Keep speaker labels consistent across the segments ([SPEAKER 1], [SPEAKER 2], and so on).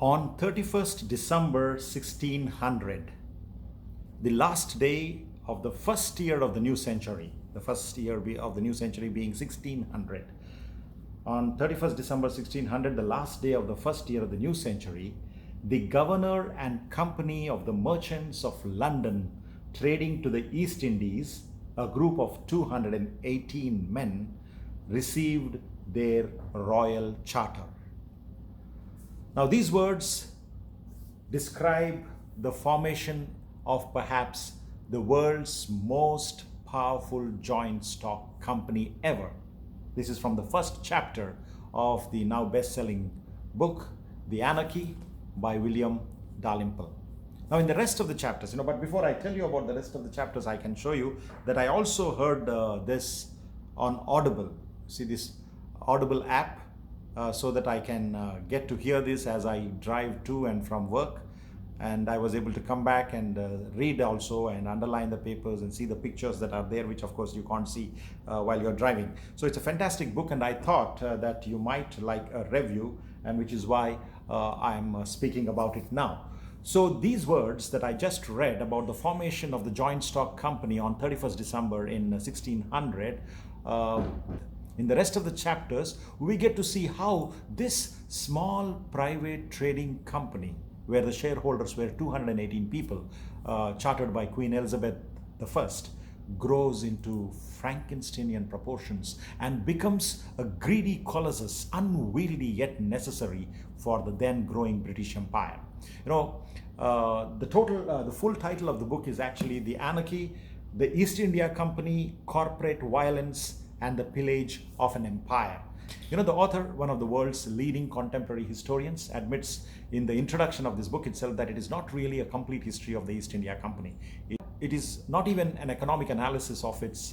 [SPEAKER 1] On 31st December 1600, the last day of the first year of the new century, the first year of the new century being 1600, on 31st December 1600, the last day of the first year of the new century, the governor and company of the merchants of London trading to the East Indies, a group of 218 men, received their royal charter. Now, these words describe the formation of perhaps the world's most powerful joint stock company ever. This is from the first chapter of the now best-selling book, The Anarchy by William Dalrymple. Now, in the rest of the chapters, but before I tell you about the rest of the chapters, I can show you that I also heard this on Audible. See this Audible app, so that I can get to hear this as I drive to and from work. And I was able to come back and read also and underline the papers and see the pictures that are there, which of course you can't see while you're driving. So it's a fantastic book, and I thought that you might like a review, and which is why I'm speaking about it now. So these words that I just read about the formation of the joint stock company on 31st December in 1600, in the rest of the chapters, we get to see how this small private trading company, where the shareholders were 218 people, chartered by Queen Elizabeth I, grows into Frankensteinian proportions and becomes a greedy colossus, unwieldy yet necessary for the then growing British Empire. The full title of the book is actually The Anarchy, the East India Company, Corporate Violence, and the Pillage of an Empire. The author, one of the world's leading contemporary historians, admits in the introduction of this book itself that it is not really a complete history of the East India Company. It is not even an economic analysis of its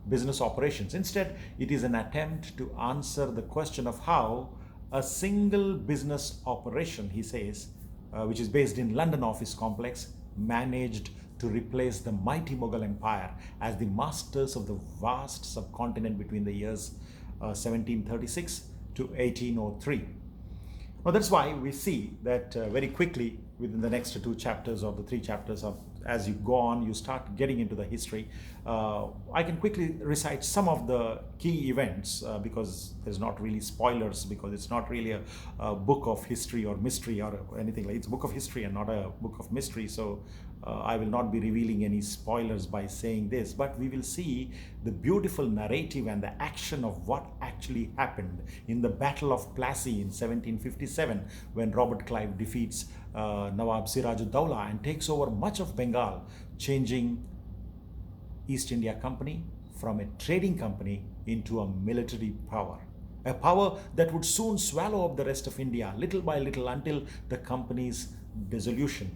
[SPEAKER 1] business operations. Instead, it is an attempt to answer the question of how a single business operation, he says, which is based in London office complex, managed to replace the mighty Mughal Empire as the masters of the vast subcontinent between the years 1736 to 1803. Well, that's why we see that very quickly within the next two chapters of the three chapters of, as you go on, you start getting into the history. I can quickly recite some of the key events because there's not really spoilers, because it's not really a book of history or mystery or anything like. It's a book of history and not a book of mystery. So I will not be revealing any spoilers by saying this, but we will see the beautiful narrative and the action of what actually happened in the Battle of Plassey in 1757, when Robert Clive defeats Nawab Siraj-ud-Dowlah and takes over much of Bengal, changing East India Company from a trading company into a military power. A power that would soon swallow up the rest of India little by little until the company's dissolution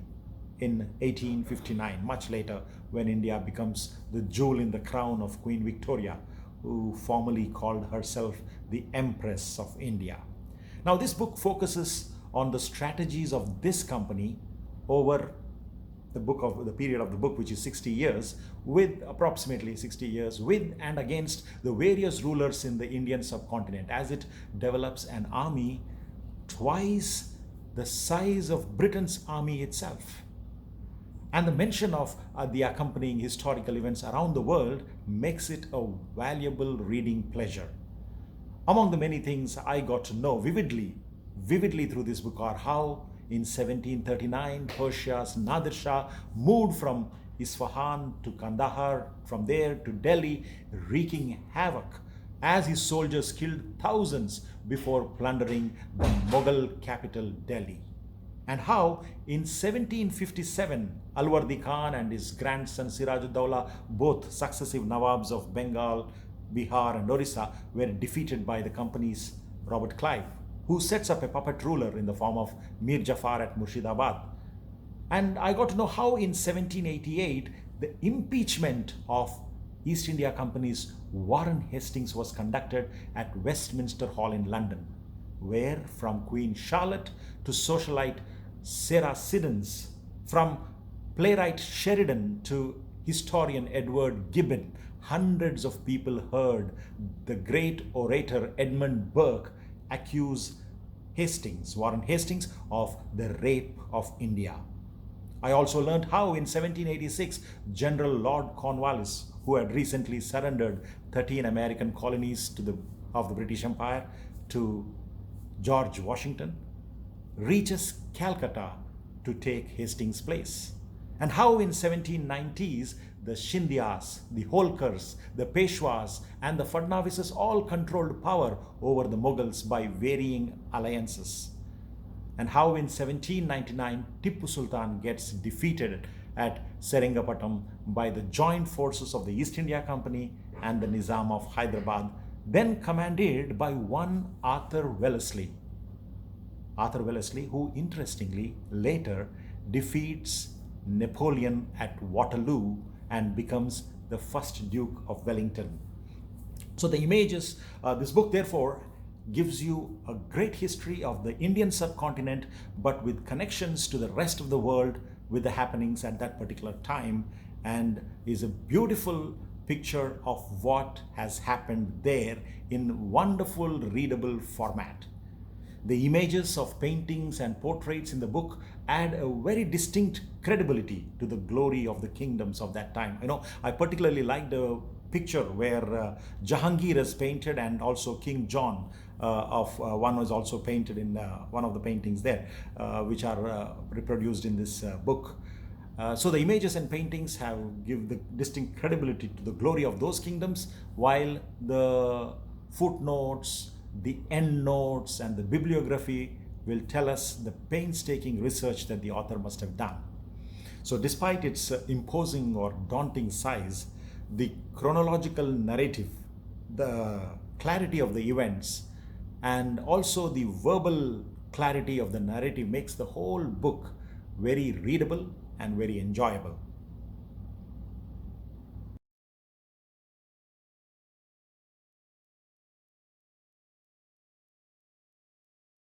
[SPEAKER 1] in 1859, much later, when India becomes the jewel in the crown of Queen Victoria, who formerly called herself the Empress of India. Now, this book focuses on the strategies of this company over the period of the book, which is 60 years, with approximately 60 years, with and against the various rulers in the Indian subcontinent, as it develops an army twice the size of Britain's army itself. And the mention of the accompanying historical events around the world makes it a valuable reading pleasure. Among the many things I got to know vividly through this book are how in 1739 Persia's Nadir Shah moved from Isfahan to Kandahar, from there to Delhi, wreaking havoc as his soldiers killed thousands before plundering the Mughal capital Delhi. And how in 1757 Alwardi Khan and his grandson Siraj-ud-Dowlah, both successive Nawabs of Bengal, Bihar and Orissa, were defeated by the company's Robert Clive, who sets up a puppet ruler in the form of Mir Jafar at Murshidabad. And I got to know how in 1788 the impeachment of East India Company's Warren Hastings was conducted at Westminster Hall in London, where from Queen Charlotte to socialite Sarah Siddons, from playwright Sheridan to historian Edward Gibbon, hundreds of people heard the great orator Edmund Burke accuse Hastings, Warren Hastings, of the rape of India. I also learned how in 1786, General Lord Cornwallis, who had recently surrendered 13 American colonies of the British Empire to George Washington, reaches Calcutta to take Hastings' place. And how in 1790s, the Scindias, the Holkars, the Peshwas, and the Fadnavises all controlled power over the Mughals by varying alliances. And how in 1799 Tippu Sultan gets defeated at Seringapatam by the joint forces of the East India Company and the Nizam of Hyderabad, then commanded by one Arthur Wellesley. Arthur Wellesley, who interestingly later defeats Napoleon at Waterloo and becomes the first Duke of Wellington. So the images, this book therefore gives you a great history of the Indian subcontinent, but with connections to the rest of the world with the happenings at that particular time, and is a beautiful picture of what has happened there in wonderful readable format. The images of paintings and portraits in the book add a very distinct credibility to the glory of the kingdoms of that time. I particularly like the picture where Jahangir is painted, and also King John one was also painted in one of the paintings there, which are reproduced in this book. So the images and paintings give the distinct credibility to the glory of those kingdoms, while the footnotes, the endnotes, and the bibliography will tell us the painstaking research that the author must have done. So despite its imposing or daunting size, the chronological narrative, the clarity of the events, and also the verbal clarity of the narrative makes the whole book very readable and very enjoyable.